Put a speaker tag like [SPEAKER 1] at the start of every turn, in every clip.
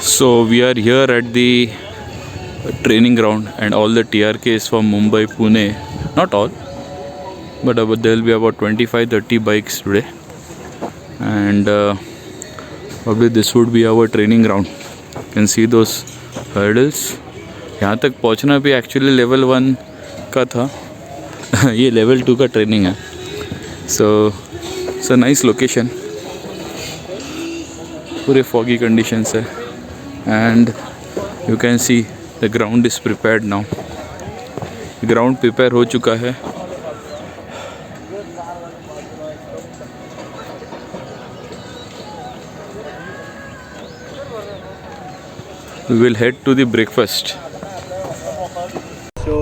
[SPEAKER 1] So we are here at the training ground, and all the TRKs from Mumbai, Pune, not all, but there will be about 25-30 bikes today, and probably this would be our training ground. You can see those hurdles. यहाँ तक पहुँचना भी actually level 1 का था. ये level 2 का training है. So it's a nice location. पूरे foggy conditions है, and you can see the ground is prepared now. Ground prepare हो चुका है. We will head to the breakfast.
[SPEAKER 2] So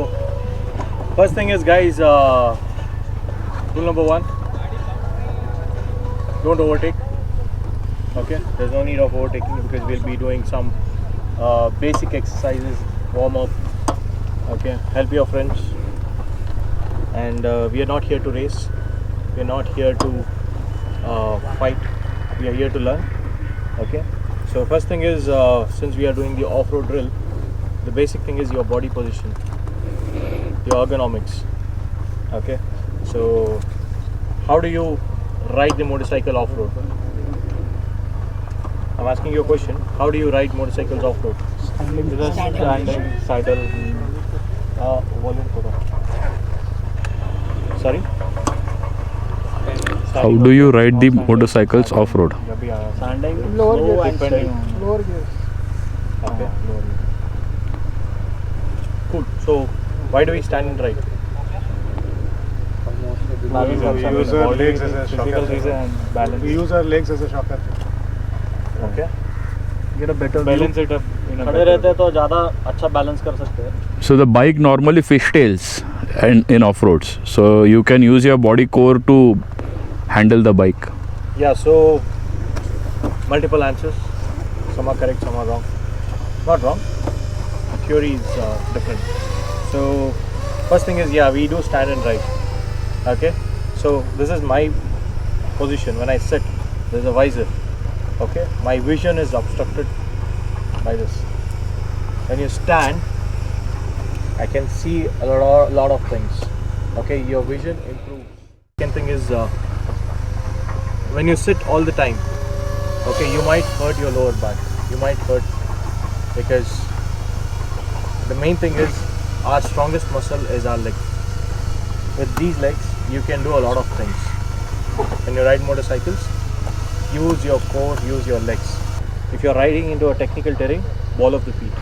[SPEAKER 2] first thing is, guys, rule number 1, don't overtake. Okay, there's no need of overtaking because we'll be doing some basic exercises, warm up. Okay, help your friends, and we are not here to race, we are not here to fight, we are here to learn. Okay, so first thing is, since we are doing the off-road drill, the basic thing is your body position, your ergonomics. Okay, so how do you ride the motorcycle off-road? I'm asking you a question. How do you ride motorcycles off-road? Standing, saddle. Volume thoda. Sorry?
[SPEAKER 1] How do you ride the motorcycles off-road?
[SPEAKER 2] Standing,
[SPEAKER 3] Lower
[SPEAKER 2] slow
[SPEAKER 3] gear.
[SPEAKER 2] and steady.
[SPEAKER 3] Lower gears.
[SPEAKER 2] Okay. Cool. So why do we stand and ride?
[SPEAKER 3] We use our legs as a shock
[SPEAKER 2] physical reason
[SPEAKER 3] absorber.
[SPEAKER 2] and balance.
[SPEAKER 3] We use our legs as a shock absorber.
[SPEAKER 2] Okay.
[SPEAKER 3] Get a better
[SPEAKER 2] Balance it up in a better way. तो ज़्यादा अच्छा balance कर सकते हैं.
[SPEAKER 1] So the bike normally fishtails and in off-roads. So you can use your body core to handle the bike.
[SPEAKER 2] Yeah, so multiple answers. Some are correct, some are wrong. Not wrong. Theory is different. So first thing is, yeah, we do stand and ride. Okay. So this is my position. When I sit, there's a visor. Okay. My vision is obstructed by this. When you stand, I can see a lot of things. Okay. Your vision improves. Second thing is, when you sit all the time, okay, you might hurt your lower back. You might hurt because the main thing is our strongest muscle is our leg. With these legs, you can do a lot of things. When you ride motorcycles, use your core, use your legs. If you're riding into a technical terrain, ball of the feet.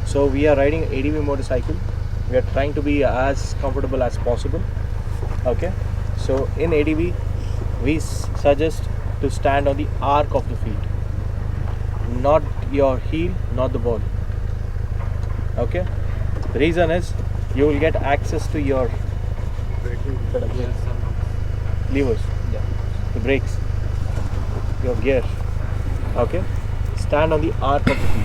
[SPEAKER 2] So we are riding an ADV motorcycle. We are trying to be as comfortable as possible. Okay. So in ADV, we suggest to stand on the arc of the feet, not your heel, not the ball. Okay. The reason is you will get access to your levers, the brakes, your gear. Okay. Stand on the arc of the feet.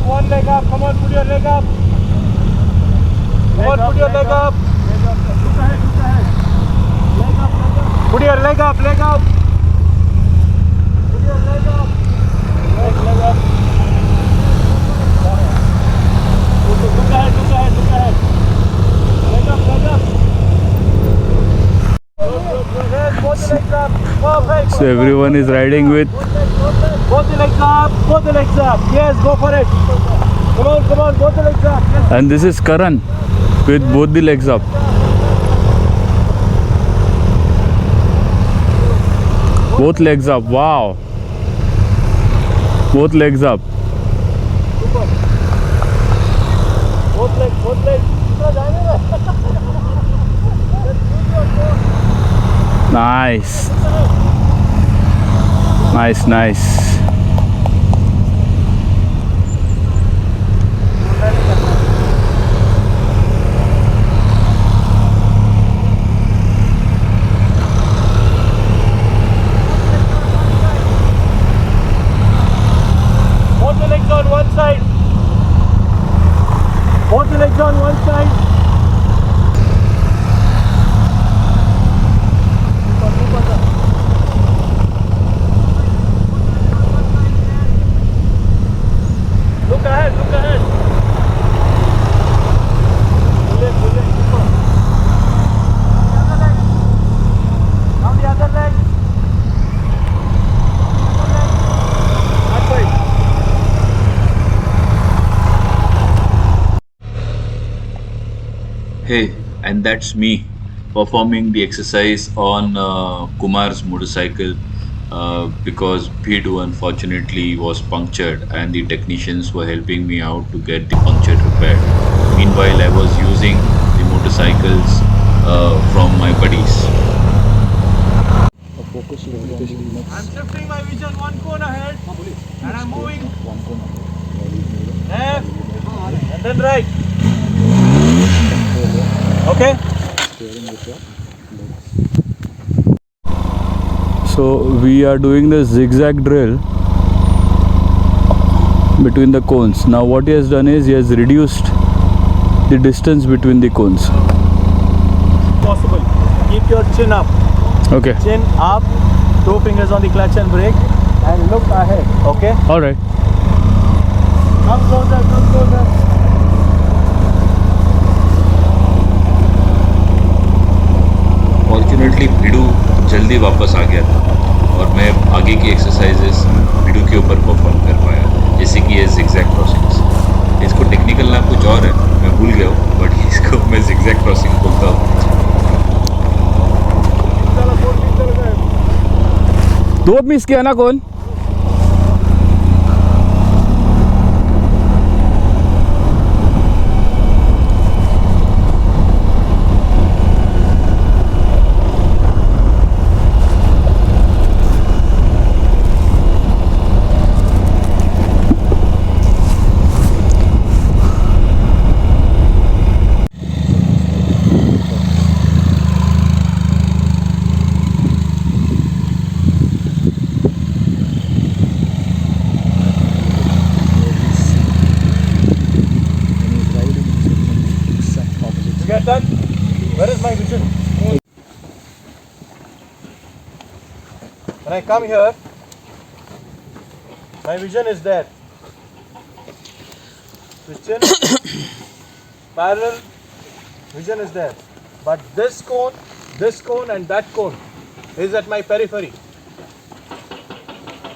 [SPEAKER 2] One leg up, come on, put your leg up. Come on, put your leg up. Put your leg up, leg up. Put your leg up. Leg up. Look ahead, look ahead, look ahead. Leg up, leg up. Both the legs up. Perfect.
[SPEAKER 1] So everyone is riding with
[SPEAKER 2] Both the legs up, both the legs up. Yes, go for it. Come on, both the legs up. Yes.
[SPEAKER 1] And this is Karan with both the legs up. Both legs up. Wow. Both legs up.
[SPEAKER 2] Super. Both legs, both legs.
[SPEAKER 1] Nice. Nice, nice.
[SPEAKER 2] Both the legs on one side. Both the legs on one side. Look ahead, look ahead. Pull it, super. Now the other leg. That side.
[SPEAKER 1] Hey, and that's me performing the exercise on Kumar's motorcycle because P2 unfortunately was punctured and the technicians were helping me out to get the puncture repaired. Meanwhile, I was using the motorcycles from my buddies.
[SPEAKER 2] I'm shifting my vision one cone ahead and I'm moving left and then right. Okay?
[SPEAKER 1] So we are doing the zigzag drill between the cones. Now what he has done is he has reduced the distance between the cones.
[SPEAKER 2] Possible. Keep your chin up.
[SPEAKER 1] Okay.
[SPEAKER 2] Chin up, 2 fingers on the clutch and brake and look ahead. Okay?
[SPEAKER 1] Alright.
[SPEAKER 2] Come closer, come closer.
[SPEAKER 1] Fortunately भिड़ू जल्दी वापस आ गया था और मैं आगे की exercises भिड़ू के ऊपर परफॉर्म कर पाया, जैसे कि ये जिगजैग क्रॉसिंग्स। इसको टेक्निकल नाम कुछ और है, मैं भूल गया हूँ, बट इसको मैं जिगजैग क्रॉसिंग बोलता हूँ। 2 मिस किया ना कौन?
[SPEAKER 2] Get done? Where is my vision? When I come here, my vision is there. Vision, parallel, vision is there. But this cone and that cone is at my periphery.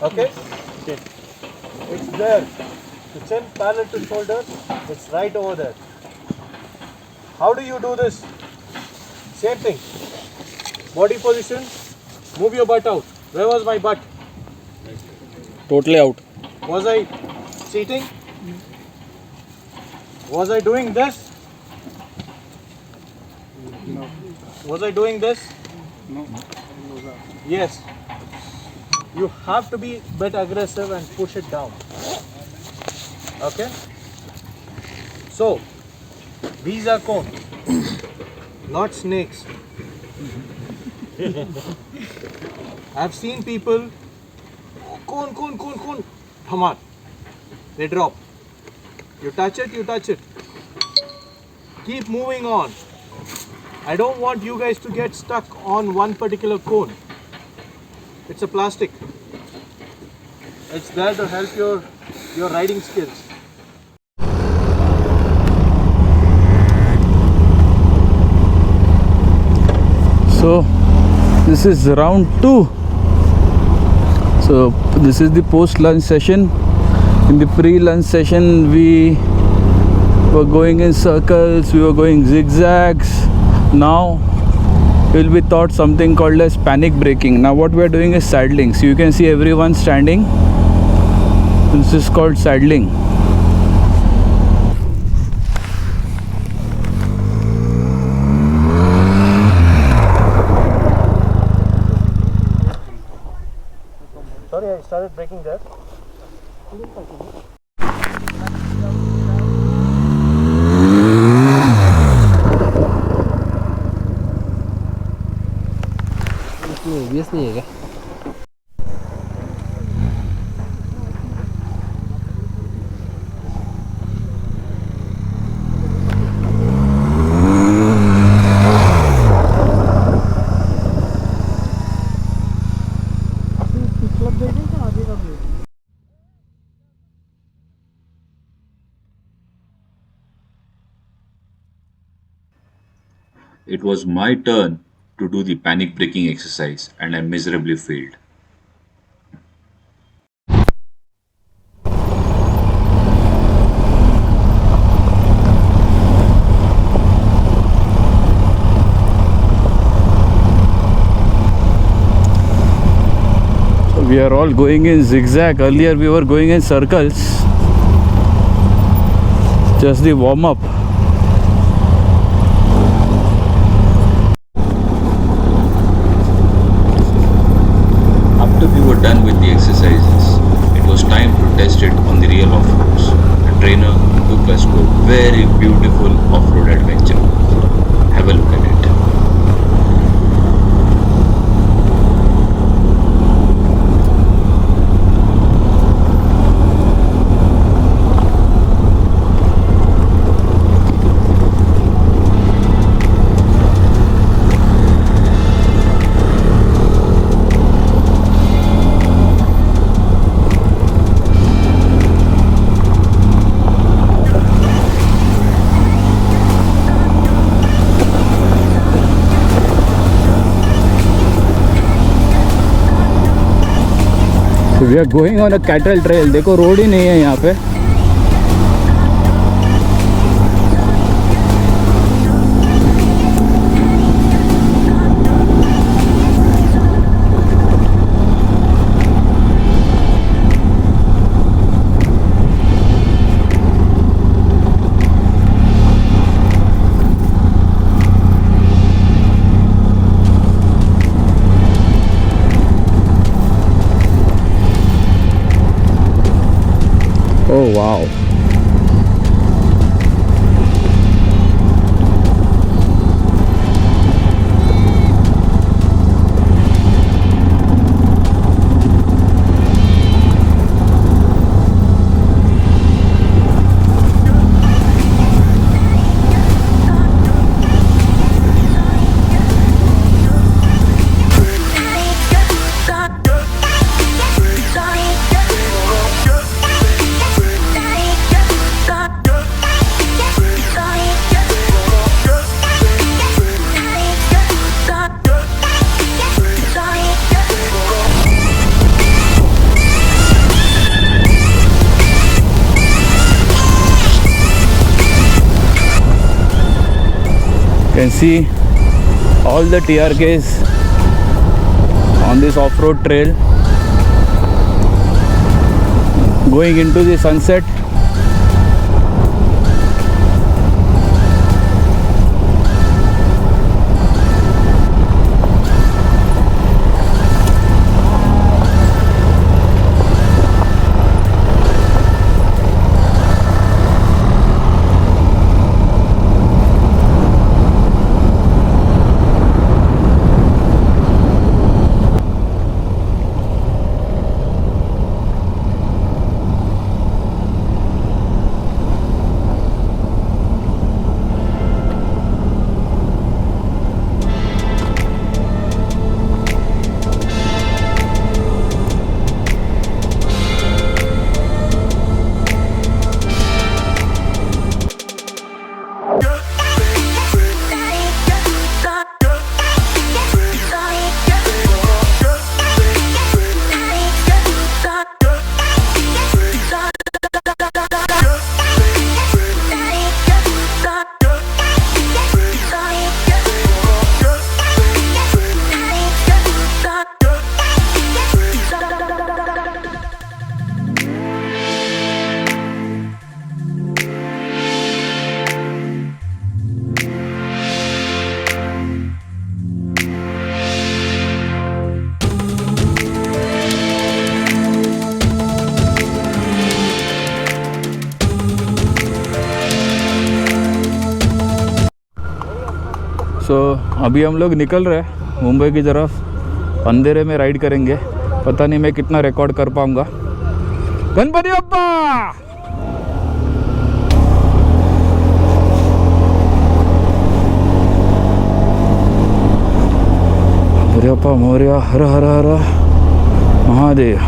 [SPEAKER 2] Okay? Okay. It's there. The chin parallel to shoulder, it's right over there. How do you do this? Same thing. Body position, move your butt out. Where was my butt?
[SPEAKER 3] Totally out.
[SPEAKER 2] Was I seating? Was I doing this?
[SPEAKER 3] No.
[SPEAKER 2] Was I doing this?
[SPEAKER 3] No.
[SPEAKER 2] Yes. You have to be a bit aggressive and push it down. Okay? So, these are cones, not snakes. I've seen people, cone, hamar. They drop. You touch it. Keep moving on. I don't want you guys to get stuck on one particular cone. It's a plastic. It's there to help your riding skills.
[SPEAKER 1] So this is round 2. So this is the post lunch session. In the pre-lunch session we were going in circles, we were going zigzags. Now will be taught something called as panic braking. Now what we are doing is saddling. So you can see everyone standing. This is called saddling.
[SPEAKER 2] Sorry, I started braking there.
[SPEAKER 3] इसमें ABS नहीं है क्या?
[SPEAKER 1] It was my turn to do the panic braking exercise and I miserably failed. So we are all going in zigzag. Earlier we were going in circles. Just the warm up. After we were done with the exercises, it was time to test it on the real off-roads. The trainer took us to a very beautiful off-road adventure. Have a look at it. We are going on a cattle trail. देखो road ही नहीं है यहाँ पे. Oh wow. You can see all the TRKs on this off-road trail going into the sunset. सो अभी हम लोग निकल रहे हैं मुंबई की तरफ। अंधेरे में राइड करेंगे, पता नहीं मैं कितना रिकॉर्ड कर पाऊँगा। Ganpati Bappa. Bappa Morya, Har Har Har Mahadev.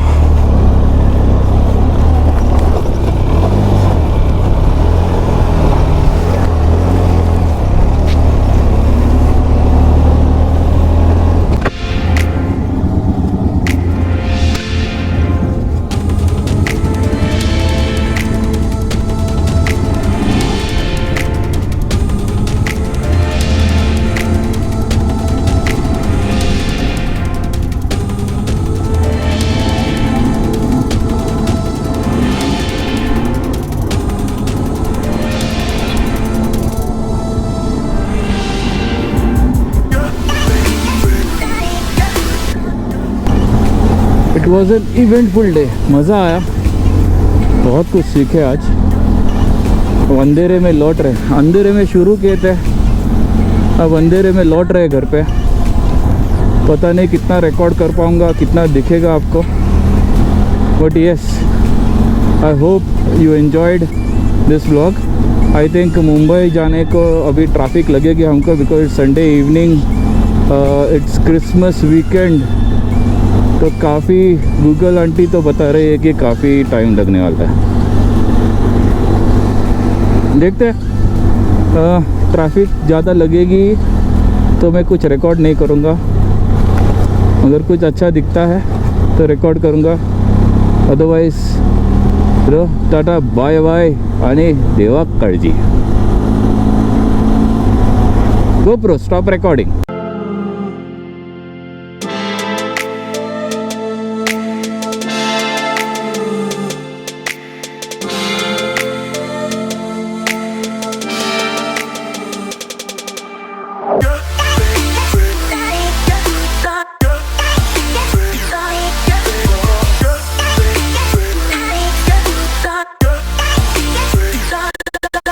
[SPEAKER 1] It was an eventful day, मज़ा आया, बहुत कुछ सीखे आज। अंधेरे में लौट रहे, अंधेरे में शुरू किए थे, अब अंधेरे में लौट रहे घर पे। पता नहीं कितना रिकॉर्ड कर पाऊँगा, कितना दिखेगा आपको, but yes, I hope you enjoyed this vlog. I think Mumbai जाने को अभी ट्रैफिक लगेगी हमको, because Sunday evening, it's Christmas weekend, तो काफ़ी गूगल आंटी तो बता रही है कि काफ़ी टाइम लगने वाला है। देखते हैं, ट्रैफिक ज़्यादा लगेगी तो मैं कुछ रिकॉर्ड नहीं करूँगा, अगर कुछ अच्छा दिखता है तो रिकॉर्ड करूँगा, अदरवाइज टाटा बाय बाय आणि देवा काळजी। GoPro, stop recording.